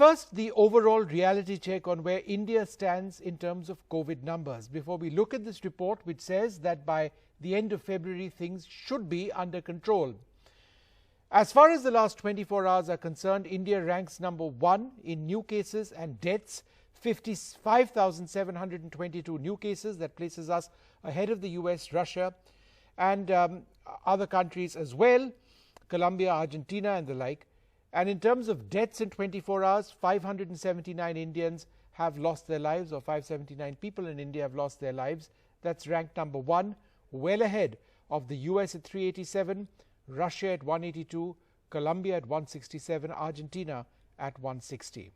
first, the overall reality check on where India stands in terms of COVID numbers before we look at this report, which says that by the end of February, things should be under control. As far as the last 24 hours are concerned, India ranks number 1 in new cases and deaths, 55,722 new cases. That places us ahead of the US, Russia, and other countries as well, Colombia, Argentina, and the like. And in terms of deaths in 24 hours, 579 Indians have lost their lives, or 579 people in India have lost their lives. That's ranked number 1, well ahead of the US at 387, Russia at 182, Colombia at 167, Argentina at 160.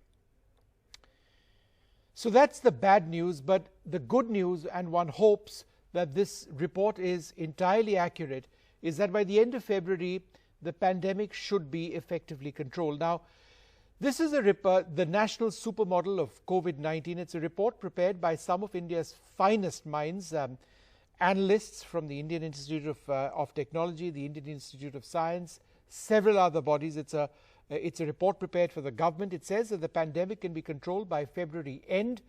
So that's the bad news, but the good news, and one hopes that this report is entirely accurate, is that by the end of February, the pandemic should be effectively controlled. Now, this is the national supermodel of COVID-19. It's a report prepared by some of India's finest minds, analysts from the Indian Institute of Technology, the Indian Institute of Science, several other bodies. It's a report prepared for the government. It says that the pandemic can be controlled by February end.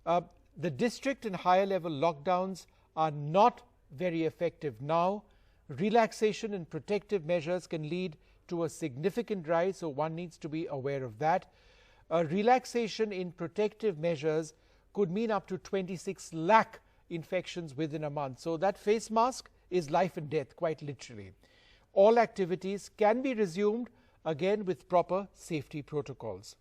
The district and higher level lockdowns are not very effective now. Relaxation in protective measures can lead to a significant rise, so one needs to be aware of that. A relaxation in protective measures could mean up to 26 lakh infections within a month. So that face mask is life and death, quite literally. All activities can be resumed, again with proper safety protocols.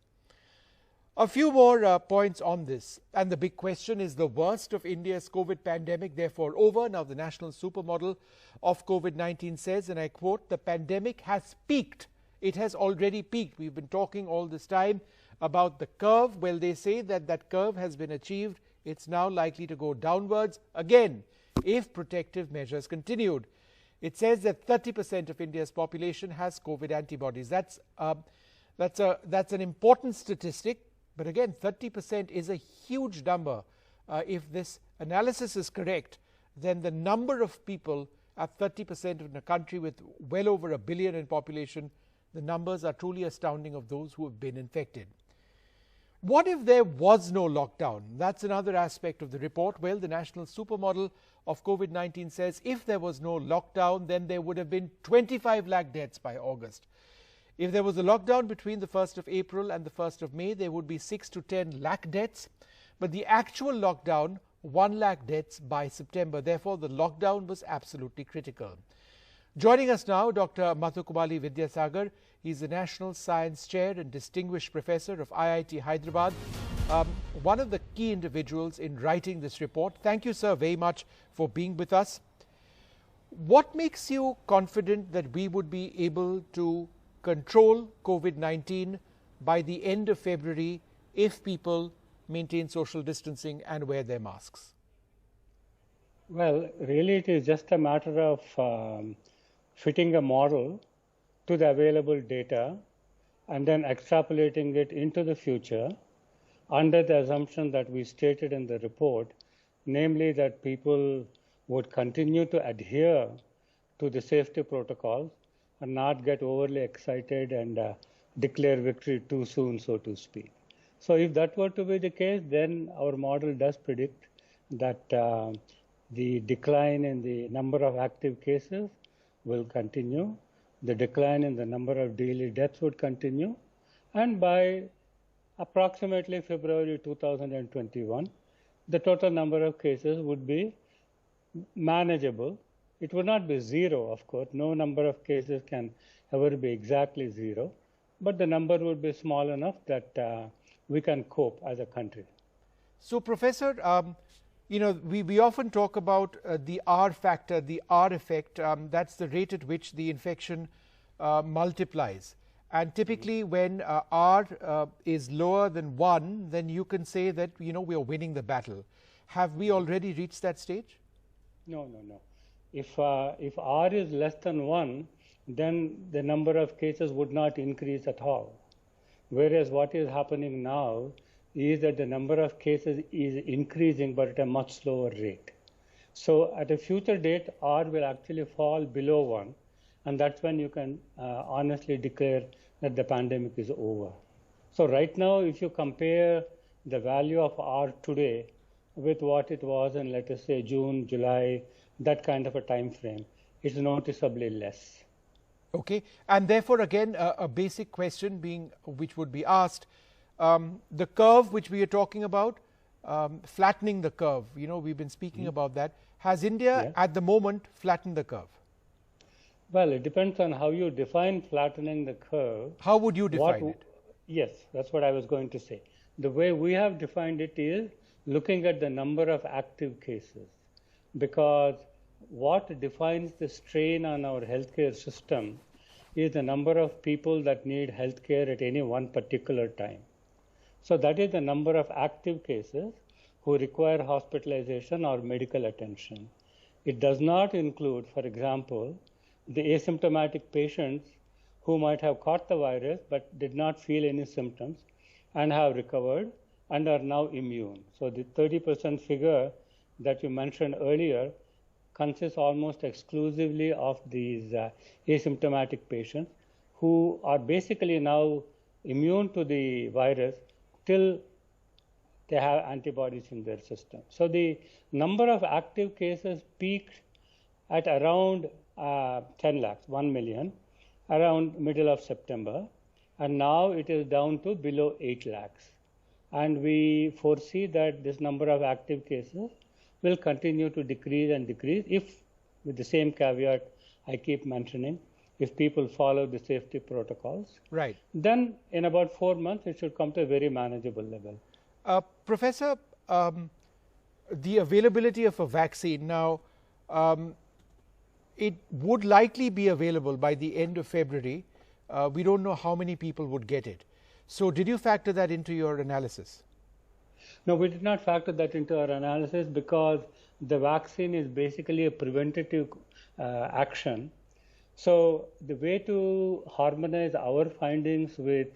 A few more points on this, and the big question is the worst of India's COVID pandemic therefore over. Now the national supermodel of COVID-19 says, and I quote, "The pandemic has peaked. It has already peaked." We've been talking all this time about the curve. Well, they say that that curve has been achieved. It's now likely to go downwards again if protective measures continued. It says that 30% of India's population has COVID antibodies. That's an important statistic. But again, 30% is a huge number. If this analysis is correct, then the number of people at 30% in a country with well over 1 billion in population, the numbers are truly astounding of those who have been infected. What if there was no lockdown? That's another aspect of the report. Well, the national supermodel of COVID-19 says if there was no lockdown, then there would have been 25 lakh deaths by August. If there was a lockdown between the 1st of April and the 1st of May, there would be 6 to 10 lakh deaths. But the actual lockdown, 1 lakh deaths by September. Therefore, the lockdown was absolutely critical. Joining us now, Dr. Mathukumalli Vidyasagar. He's the National Science Chair and Distinguished Professor of IIT Hyderabad. One of the key individuals in writing this report. Thank you, sir, very much for being with us. What makes you confident that we would be able to control COVID-19 by the end of February if people maintain social distancing and wear their masks? Well, really it is just a matter of fitting a model to the available data and then extrapolating it into the future under the assumption that we stated in the report, namely that people would continue to adhere to the safety protocols and not get overly excited and declare victory too soon, so to speak. So if that were to be the case, then our model does predict that the decline in the number of active cases will continue, the decline in the number of daily deaths would continue, and by approximately February 2021, the total number of cases would be manageable. It would not be zero, of course. No number of cases can ever be exactly zero, but the number would be small enough that we can cope as a country. So, Professor, we often talk about the R factor, the R effect. That's the rate at which the infection multiplies. And typically when R is lower than 1, then you can say that, we are winning the battle. Have we already reached that stage? No. If R is less than 1, then the number of cases would not increase at all. Whereas what is happening now is that the number of cases is increasing, but at a much slower rate. So at a future date, R will actually fall below 1, and that's when you can honestly declare that the pandemic is over. So right now, if you compare the value of R today with what it was in, let us say, June, July, that kind of a time frame, it's noticeably less. Okay, and therefore again a basic question being which would be asked, the curve which we are talking about, flattening the curve, you know, we've been speaking about that. Has India at the moment flattened the curve? Well, it depends on how you define flattening the curve. How would you define it? Yes, that's what I was going to say. The way we have defined it is looking at the number of active cases, because what defines the strain on our healthcare system is the number of people that need healthcare at any one particular time. So that is the number of active cases who require hospitalization or medical attention. It does not include, for example, the asymptomatic patients who might have caught the virus but did not feel any symptoms and have recovered and are now immune. So the 30% figure that you mentioned earlier consists almost exclusively of these asymptomatic patients who are basically now immune to the virus till they have antibodies in their system. So the number of active cases peaked at around 10 lakhs, 1 million, around middle of September, and now it is down to below 8 lakhs. And we foresee that this number of active cases will continue to decrease and decrease if, with the same caveat I keep mentioning, if people follow the safety protocols. Right. Then in about 4 months, it should come to a very manageable level. Professor, the availability of a vaccine now, it would likely be available by the end of February. We don't know how many people would get it. So did you factor that into your analysis? No, we did not factor that into our analysis because the vaccine is basically a preventative action. So the way to harmonize our findings with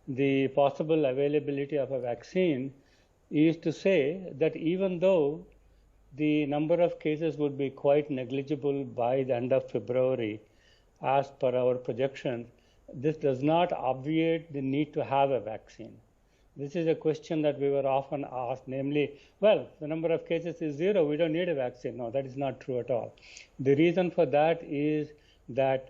the possible availability of a vaccine is to say that even though the number of cases would be quite negligible by the end of February, as per our projections, this does not obviate the need to have a vaccine. This is a question that we were often asked, namely, well, the number of cases is 0, we don't need a vaccine. No, that is not true at all. The reason for that is that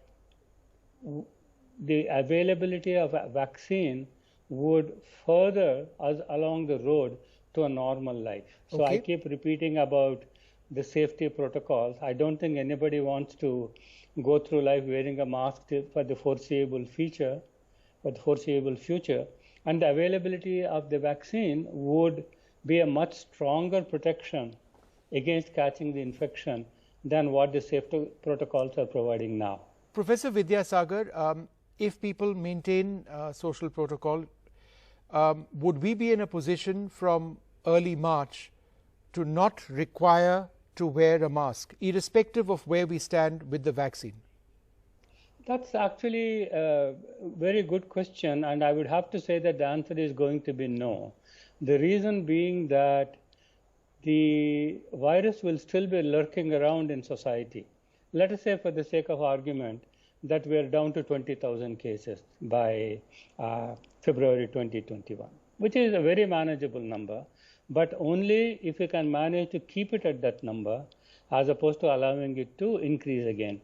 the availability of a vaccine would further us along the road to a normal life. So I keep repeating about the safety protocols. I don't think anybody wants to go through life wearing a mask for the foreseeable future. And the availability of the vaccine would be a much stronger protection against catching the infection than what the safety protocols are providing now. Professor Vidyasagar, if people maintain social protocol, would we be in a position from early March to not require to wear a mask, irrespective of where we stand with the vaccine? That's actually a very good question, and I would have to say that the answer is going to be no. The reason being that the virus will still be lurking around in society. Let us say, for the sake of argument, that we are down to 20,000 cases by February 2021, which is a very manageable number, but only if we can manage to keep it at that number as opposed to allowing it to increase again.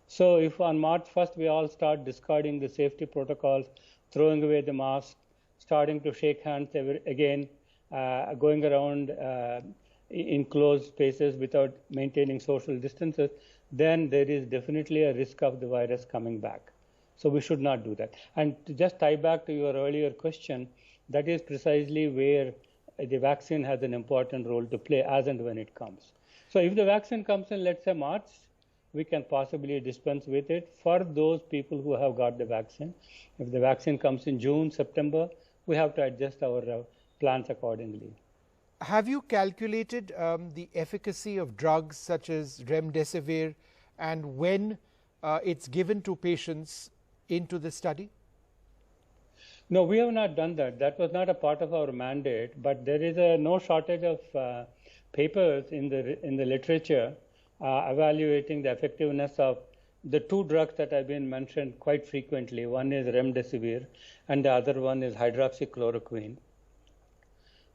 So if on March 1st we all start discarding the safety protocols, throwing away the mask, starting to shake hands again, going around in closed spaces without maintaining social distances, then there is definitely a risk of the virus coming back. So we should not do that. And to just tie back to your earlier question, that is precisely where the vaccine has an important role to play as and when it comes. So if the vaccine comes in, let's say March, we can possibly dispense with it for those people who have got the vaccine. If the vaccine comes in June, September, we have to adjust our plans accordingly. Have you calculated the efficacy of drugs such as remdesivir and when it's given to patients into the study? No, we have not done that. That was not a part of our mandate, but there is no shortage of papers in the literature evaluating the effectiveness of the two drugs that have been mentioned quite frequently, one is remdesivir and the other one is hydroxychloroquine.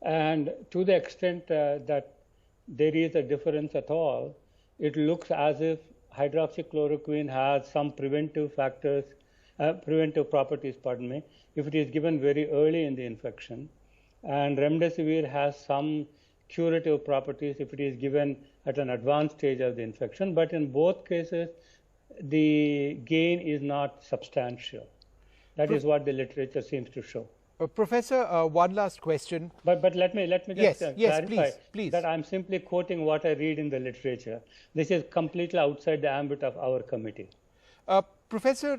And to the extent that there is a difference at all, it looks as if hydroxychloroquine has some preventive properties, if it is given very early in the infection. And remdesivir has some curative properties if it is given at an advanced stage of the infection. But in both cases, the gain is not substantial. That is what the literature seems to show. Professor, one last question. But let me just clarify please. that I'm simply quoting what I read in the literature. This is completely outside the ambit of our committee. Professor,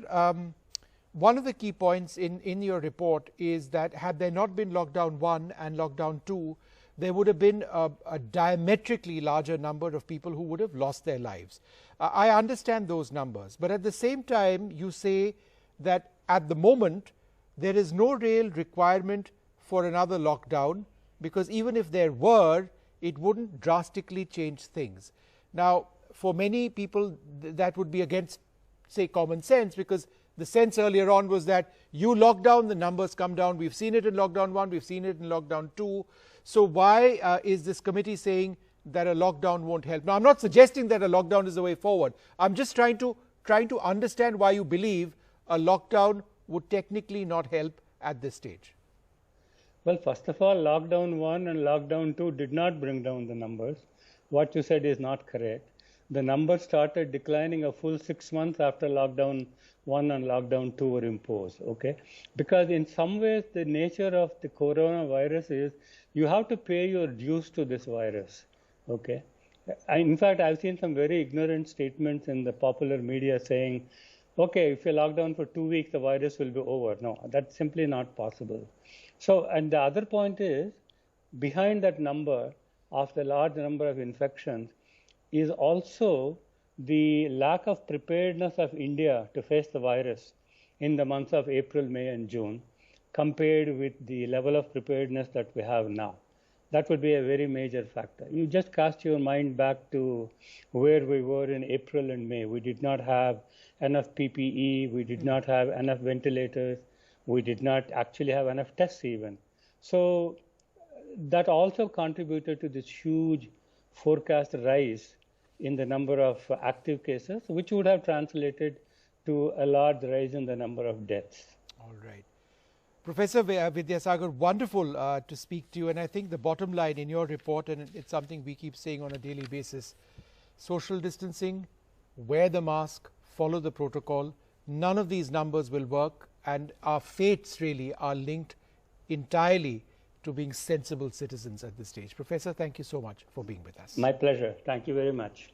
one of the key points in your report is that had there not been lockdown 1 and lockdown 2, there would have been a diametrically larger number of people who would have lost their lives. I understand those numbers, but at the same time, you say that at the moment, there is no real requirement for another lockdown, because even if there were, it wouldn't drastically change things. Now, for many people, that would be against, say, common sense, because the sense earlier on was that you lock down, the numbers come down. We've seen it in lockdown 1, we've seen it in lockdown 2. So why is this committee saying that a lockdown won't help? Now, I'm not suggesting that a lockdown is the way forward. I'm just trying to understand why you believe a lockdown would technically not help at this stage. Well, first of all, lockdown 1 and lockdown 2 did not bring down the numbers. What you said is not correct. The numbers started declining a full 6 months after lockdown 1 and lockdown 2 were imposed, okay? Because in some ways, the nature of the coronavirus is you have to pay your dues to this virus, okay? In fact, I've seen some very ignorant statements in the popular media saying, okay, if you lock down for 2 weeks, the virus will be over. No, that's simply not possible. So, and the other point is, behind that number of the large number of infections is also the lack of preparedness of India to face the virus in the months of April, May, and June, compared with the level of preparedness that we have now. That would be a very major factor. You just cast your mind back to where we were in April and May. We did not have enough PPE, we did not have enough ventilators, we did not actually have enough tests even. So that also contributed to this huge forecast rise in the number of active cases, which would have translated to a large rise in the number of deaths. All right. Professor Vidyasagar, wonderful to speak to you. And I think the bottom line in your report, and it's something we keep saying on a daily basis, social distancing, wear the mask, follow the protocol. None of these numbers will work, and our fates really are linked entirely to being sensible citizens at this stage. Professor, thank you so much for being with us. My pleasure. Thank you very much.